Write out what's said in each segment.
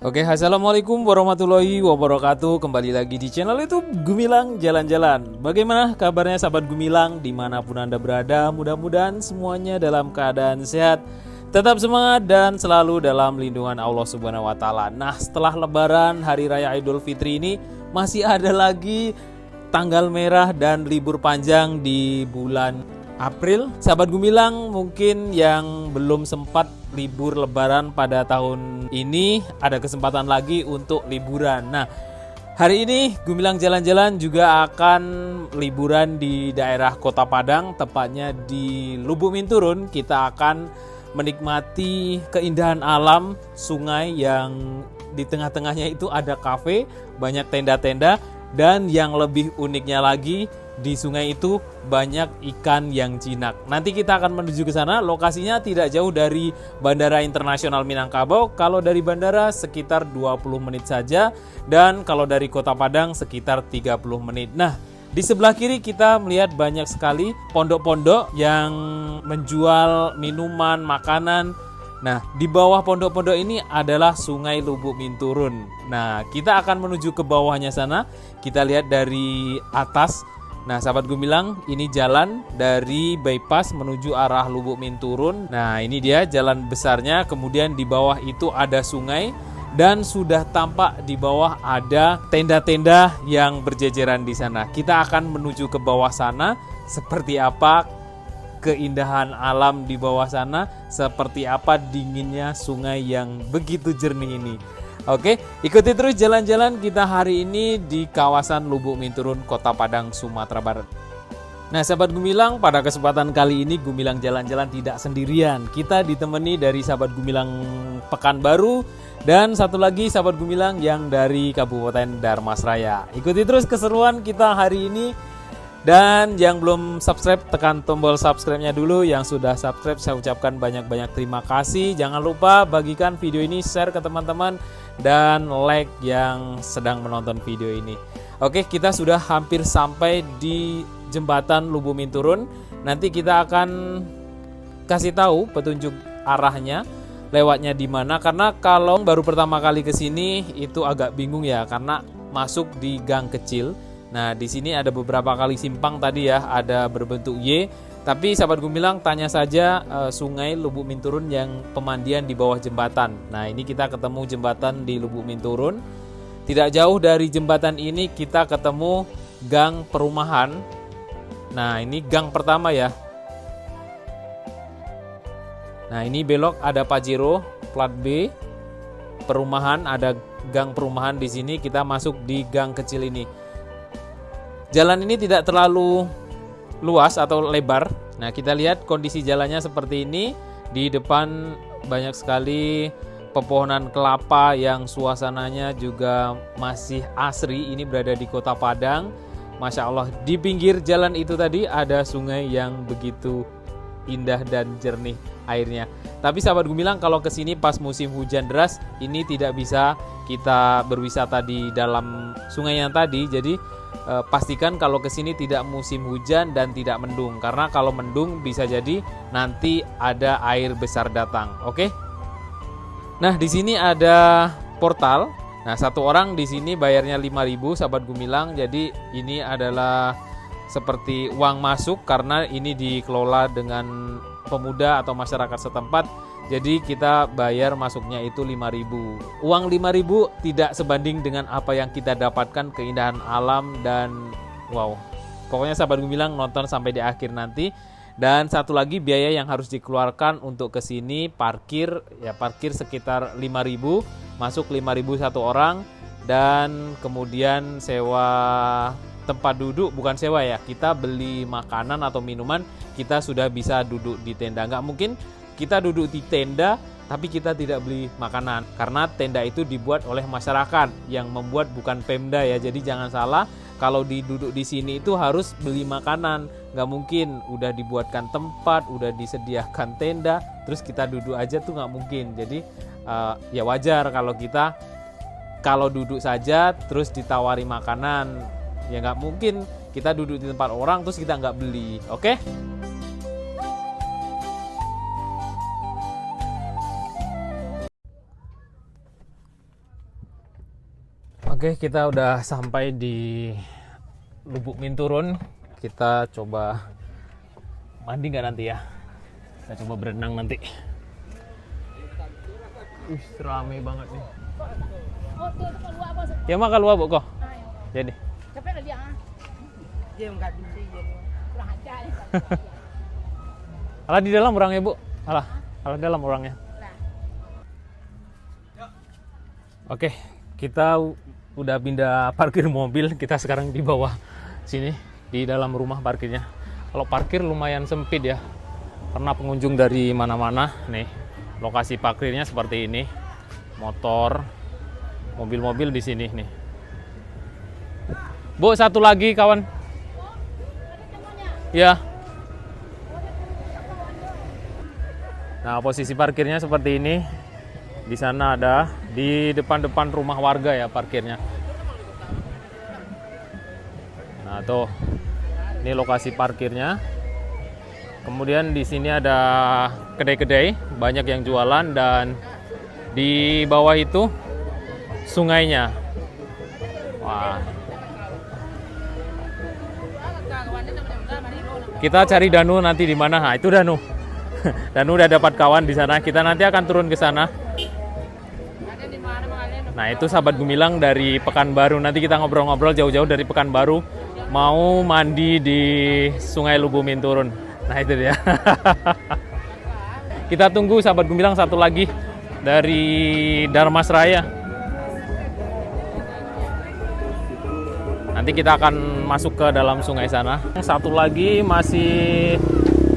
Oke, assalamualaikum warahmatullahi wabarakatuh. Kembali lagi di channel YouTube Gumilang Jalan-Jalan. Bagaimana kabarnya sahabat Gumilang dimanapun Anda berada? Mudah-mudahan semuanya dalam keadaan sehat, tetap semangat dan selalu dalam lindungan Allah Subhanahu wa Ta'ala. Nah, setelah Lebaran Hari Raya Idul Fitri ini masih ada lagi tanggal merah dan libur panjang di bulan April. Sahabat Gumilang mungkin yang belum sempat libur lebaran pada tahun ini ada kesempatan lagi untuk liburan. Nah, hari ini Gumilang Jalan-Jalan juga akan liburan di daerah Kota Padang, tepatnya di Lubuk Minturun. Kita akan menikmati keindahan alam sungai yang di tengah-tengahnya itu ada kafe, banyak tenda-tenda, dan yang lebih uniknya lagi di sungai itu banyak ikan yang jinak. Nanti kita akan menuju ke sana. Lokasinya tidak jauh dari Bandara Internasional Minangkabau. Kalau dari bandara sekitar 20 menit saja, dan kalau dari Kota Padang sekitar 30 menit. Nah, di sebelah kiri kita melihat banyak sekali pondok-pondok yang menjual minuman, makanan. Nah, di bawah pondok-pondok ini adalah Sungai Lubuk Minturun. Nah, kita akan menuju ke bawahnya sana. Kita lihat dari atas. Nah, sahabat Gumilang, ini jalan dari bypass menuju arah Lubuk Minturun. Nah, ini dia jalan besarnya. Kemudian di bawah itu ada sungai, dan sudah tampak di bawah ada tenda-tenda yang berjejeran di sana. Kita akan menuju ke bawah sana. Seperti apa keindahan alam di bawah sana, seperti apa dinginnya sungai yang begitu jernih ini. Oke, ikuti terus jalan-jalan kita hari ini di kawasan Lubuk Minturun, Kota Padang, Sumatera Barat. Nah, sahabat Gumilang, pada kesempatan kali ini Gumilang Jalan-Jalan tidak sendirian. Kita ditemani dari sahabat Gumilang Pekanbaru dan satu lagi sahabat Gumilang yang dari Kabupaten Dharmasraya. Ikuti terus keseruan kita hari ini. Dan yang belum subscribe, tekan tombol subscribe-nya dulu. Yang sudah subscribe, saya ucapkan banyak-banyak terima kasih. Jangan lupa bagikan video ini, share ke teman-teman, dan like yang sedang menonton video ini. Oke, kita sudah hampir sampai di jembatan Lubuk Minturun. Nanti kita akan kasih tahu petunjuk arahnya, lewatnya di mana. Karena kalau baru pertama kali ke sini itu agak bingung ya, karena masuk di gang kecil. Nah, di sini ada beberapa kali simpang tadi ya, ada berbentuk Y. Tapi sahabat Gumilang, tanya saja Sungai Lubuk Minturun yang pemandian di bawah jembatan. Nah, ini kita ketemu jembatan di Lubuk Minturun. Tidak jauh dari jembatan ini kita ketemu gang perumahan. Nah, ini gang pertama ya. Nah, ini belok ada Pajero plat B. Perumahan, ada gang perumahan di sini. Kita masuk di gang kecil ini. Jalan ini tidak terlalu luas atau lebar. Nah, kita lihat kondisi jalannya seperti ini. Di depan banyak sekali pepohonan kelapa yang suasananya juga masih asri. Ini berada di Kota Padang. Masya Allah, di pinggir jalan itu tadi ada sungai yang begitu indah dan jernih airnya. Tapi sahabat Gumilang, kalau kesini pas musim hujan deras, ini tidak bisa kita berwisata di dalam sungai yang tadi. Jadi pastikan kalau kesini tidak musim hujan dan tidak mendung, karena kalau mendung bisa jadi nanti ada air besar datang. Oke? Nah, di sini ada portal. Nah, satu orang di sini bayarnya 5.000 sahabat Gumilang. Jadi ini adalah seperti uang masuk karena ini dikelola dengan pemuda atau masyarakat setempat. Jadi kita bayar masuknya itu 5.000. Uang 5.000 tidak sebanding dengan apa yang kita dapatkan, keindahan alam dan wow. Pokoknya sahabat Gumilang nonton sampai di akhir nanti. Dan satu lagi biaya yang harus dikeluarkan untuk kesini, parkir sekitar 5.000, masuk 5.000 satu orang, dan kemudian sewa tempat duduk, bukan sewa ya, kita beli makanan atau minuman, kita sudah bisa duduk di tenda. Nggak mungkin kita duduk di tenda tapi kita tidak beli makanan, karena tenda itu dibuat oleh masyarakat yang membuat, bukan Pemda ya. Jadi jangan salah, kalau duduk di sini itu harus beli makanan. Nggak mungkin udah dibuatkan tempat, udah disediakan tenda terus kita duduk aja, tuh nggak mungkin. Jadi ya wajar kalau duduk saja terus ditawari makanan. Ya nggak mungkin kita duduk di tempat orang terus kita nggak beli. Oke? Oke, kita udah sampai di Lubuk Minturun. Kita coba mandi nggak nanti ya? Kita coba berenang nanti. Rame banget nih. Ya makan luar bu kok. Jadi. Alah di dalam orangnya bu. Alah dalam orangnya. Oke, kita udah pindah parkir mobil. Kita sekarang di bawah sini, di dalam rumah parkirnya. Kalau parkir lumayan sempit ya, karena pengunjung dari mana-mana. Nih, lokasi parkirnya seperti ini. Motor, mobil-mobil di sini nih. Bu, satu lagi kawan. Ya. Nah, posisi parkirnya seperti ini. Di sana ada, di depan-depan rumah warga ya parkirnya. Nah, tuh. Ini lokasi parkirnya. Kemudian di sini ada kedai-kedai, banyak yang jualan, dan di bawah itu sungainya. Wah. Kita cari Danu nanti di mana? Nah, itu Danu. Danu udah dapat kawan di sana. Kita nanti akan turun ke sana. Nah, itu sahabat Gumilang dari Pekanbaru. Nanti kita ngobrol-ngobrol jauh-jauh dari Pekanbaru, mau mandi di Sungai Lubuk Minturun. Nah, itu dia. Kita tunggu sahabat Gumilang satu lagi dari Darmasraya. Nanti kita akan masuk ke dalam sungai sana. Satu lagi masih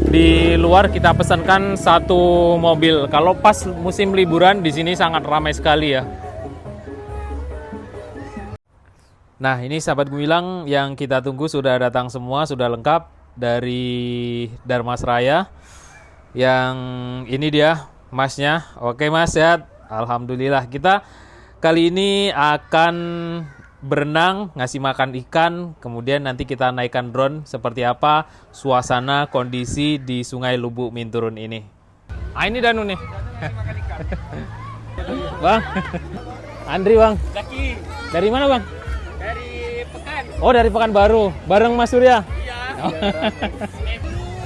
di luar, kita pesankan satu mobil. Kalau pas musim liburan di sini sangat ramai sekali ya. Nah, ini sahabat Gumilang yang kita tunggu sudah datang semua, sudah lengkap dari Darmasraya. Yang ini dia masnya. Oke mas, sehat? Alhamdulillah. Kita kali ini akan berenang, ngasih makan ikan, kemudian nanti kita naikkan drone seperti apa suasana kondisi di Sungai Lubuk Minturun ini. Ah, ini Danu nih. Bang. Andri bang. Dari mana bang? Dari Pekan. Oh, dari Pekanbaru. Bareng Mas Surya? Iya.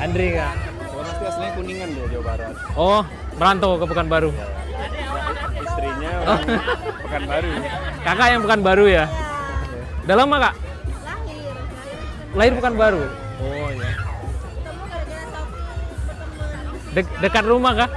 Andri kak. Mas itu aslinya Kuningan dia, Jawa Barat. Oh, merantau ke Pekanbaru. Istrinya Pekanbaru. Kakak yang Pekanbaru ya? Udah lama kak? Lahir Pekanbaru? Oh iya. Dekat rumah kak?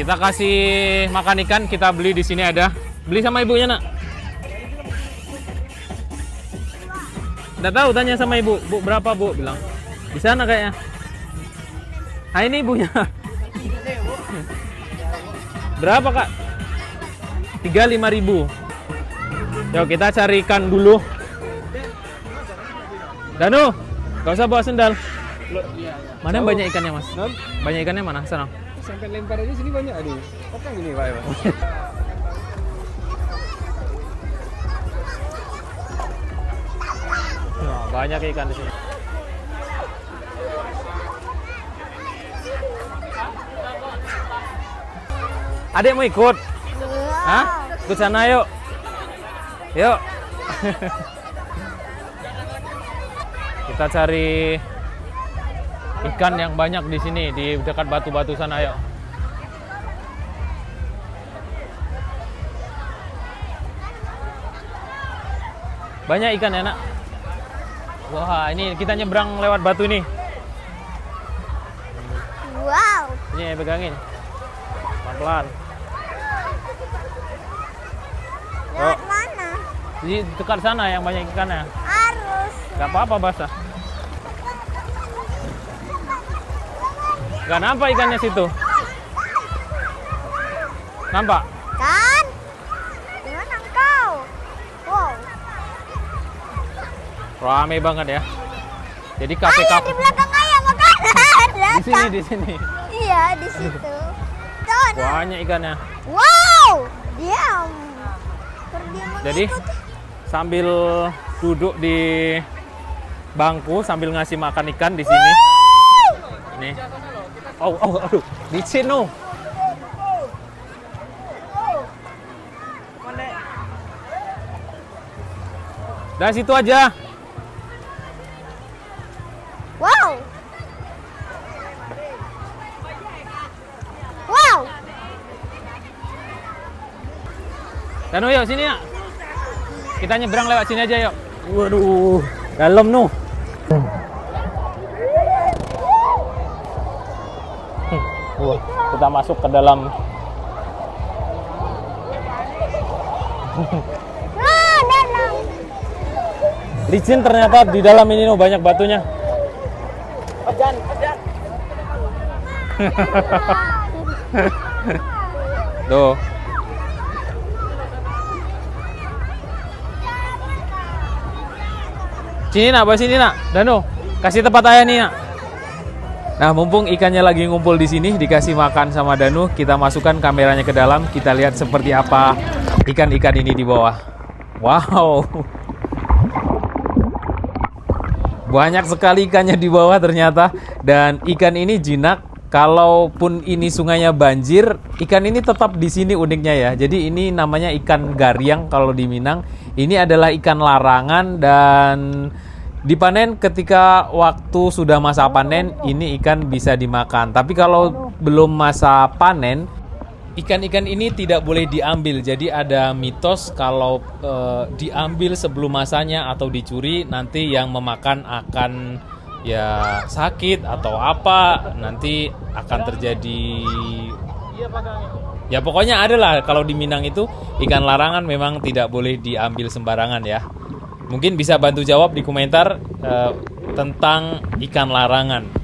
Kita kasih makan ikan, kita beli di sini ada. Beli sama ibunya, Nak. Nggak tahu, tanya sama ibu. Bu, berapa, Bu? Bilang. Di sana kayaknya. Ah, ini ibunya. Berapa, Kak? 35.000. Yuk, kita cari ikan dulu. Danu, nggak usah bawa sendal. Mana banyak ikannya, Mas? Banyak ikannya mana? Sana. Sampai lempar aja sini banyak aduh. Oke gini Pak ya. Nah, banyak ikan di sini. Adek mau ikut? Hah? Ikut sana yuk. Yuk. Kita cari ikan yang banyak di sini, di dekat batu-batu sana, yuk. Banyak ikan ya, Nak? Wah, ini kita nyebrang lewat batu ini. Wow. Ini pegangin. Pelan-pelan. Lewat mana? Di dekat sana yang banyak ikannya. Arus. Gak apa-apa basah. Gak nampak ikannya situ. Nampak? Kan? Gimana engkau? Wow. Rame banget ya. Jadi Ayah kafe-kafe di belakang ayah makanan. di sini, di sini. Iya, di situ. Tuh, nah. Banyak ikannya. Wow. Diam. Pergi Jadi mengikuti. sambil duduk di bangku sambil ngasih makan ikan di sini. Nih. Oh, aduh, licin no. Dari situ aja. Wow. Wow. Danu yuk sini ya. Kita nyebrang lewat sini aja yuk. Waduh, dalam nuh. Wah, kita masuk ke dalam. Ah, dalam. Licin ternyata di dalam ini nuh banyak batunya. Tuh. Sini nak, bawa sini nak. Danu, kasih tempat ayah nih nak. Nah, mumpung ikannya lagi ngumpul di sini, dikasih makan sama Danu, kita masukkan kameranya ke dalam, kita lihat seperti apa ikan-ikan ini di bawah. Wow. Banyak sekali ikannya di bawah ternyata. Dan ikan ini jinak. Kalaupun ini sungainya banjir, ikan ini tetap di sini uniknya ya. Jadi ini namanya ikan gariang kalau di Minang. Ini adalah ikan larangan dan dipanen ketika waktu sudah masa panen, ini ikan bisa dimakan. Tapi kalau belum masa panen, ikan-ikan ini tidak boleh diambil. Jadi ada mitos kalau diambil sebelum masanya atau dicuri, nanti yang memakan akan ya sakit atau apa, nanti akan terjadi ya pokoknya adalah kalau di Minang itu ikan larangan memang tidak boleh diambil sembarangan ya. Mungkin bisa bantu jawab di komentar tentang ikan larangan.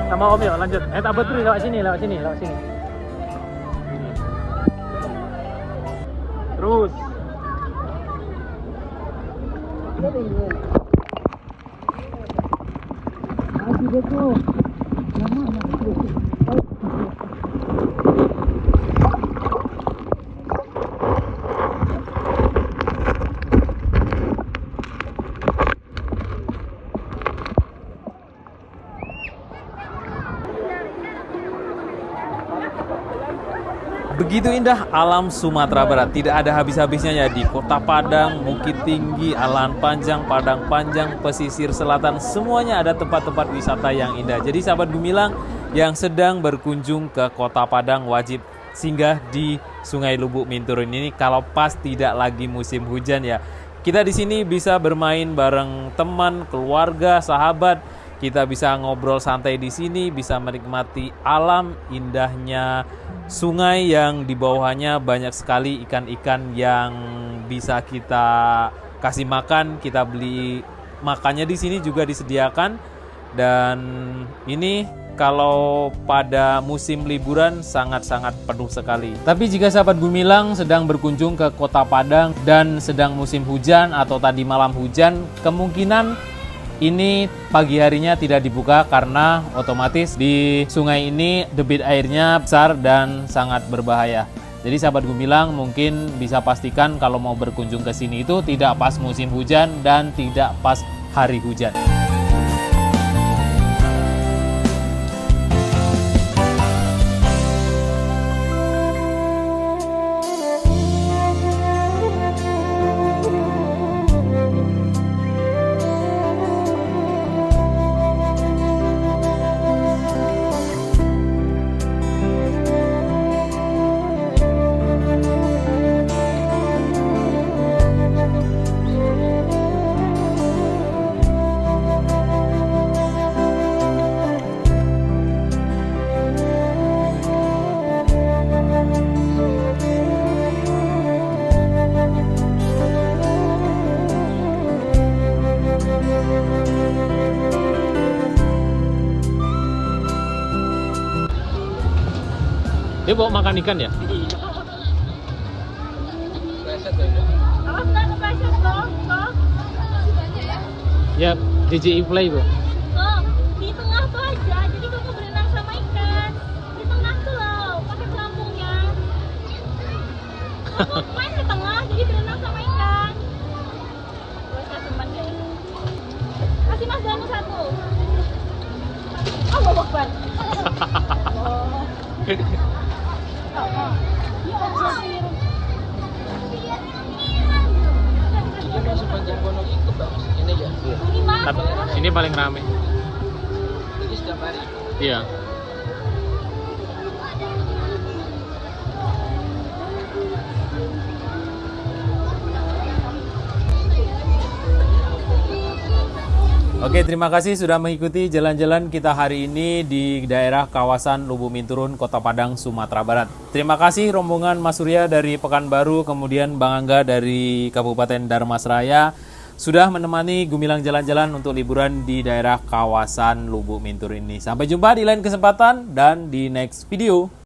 Sama Om yuk lanjut. Tak betul lewat sini. Terus. Begitu indah alam Sumatera Barat, tidak ada habis-habisnya ya di Kota Padang, Bukit Tinggi, Alan Panjang, Padang Panjang, pesisir selatan, semuanya ada tempat-tempat wisata yang indah. Jadi sahabat Gumilang yang sedang berkunjung ke Kota Padang wajib singgah di Sungai Lubuk Minturun ini kalau pas tidak lagi musim hujan ya. Kita di sini bisa bermain bareng teman, keluarga, sahabat. Kita bisa ngobrol santai di sini, bisa menikmati alam indahnya sungai yang di bawahnya banyak sekali ikan-ikan yang bisa kita kasih makan. Kita beli makannya di sini juga disediakan. Dan ini kalau pada musim liburan sangat-sangat penuh sekali. Tapi jika sahabat Gumilang sedang berkunjung ke Kota Padang dan sedang musim hujan atau tadi malam hujan, kemungkinan ini pagi harinya tidak dibuka karena otomatis di sungai ini debit airnya besar dan sangat berbahaya. Jadi sahabat Gumilang mungkin bisa pastikan kalau mau berkunjung ke sini itu tidak pas musim hujan dan tidak pas hari hujan. Dia bawa makan ikan ya? Awas nggak kepleset loh. Ya, DJI Play bu. Tuh, di tengah tuh aja. Jadi kamu berenang sama ikan. Di tengah tuh loh, pakai pelampungnya. Kamu main di tengah, jadi berenang sama ikan. Gue saya simpan deh. Kasih Mas Danu satu. Oh, bawa ban. Oh. Ya Allah. Ini sepanjang Gunung itu bagus ini ya. Ini Mas. Tapi ini paling rame. Ini setiap hari. Iya. Oke, terima kasih sudah mengikuti jalan-jalan kita hari ini di daerah kawasan Lubuk Minturun, Kota Padang, Sumatera Barat. Terima kasih rombongan Mas Surya dari Pekanbaru, kemudian Bang Angga dari Kabupaten Darmasraya sudah menemani Gumilang jalan-jalan untuk liburan di daerah kawasan Lubuk Minturun ini. Sampai jumpa di lain kesempatan dan di next video.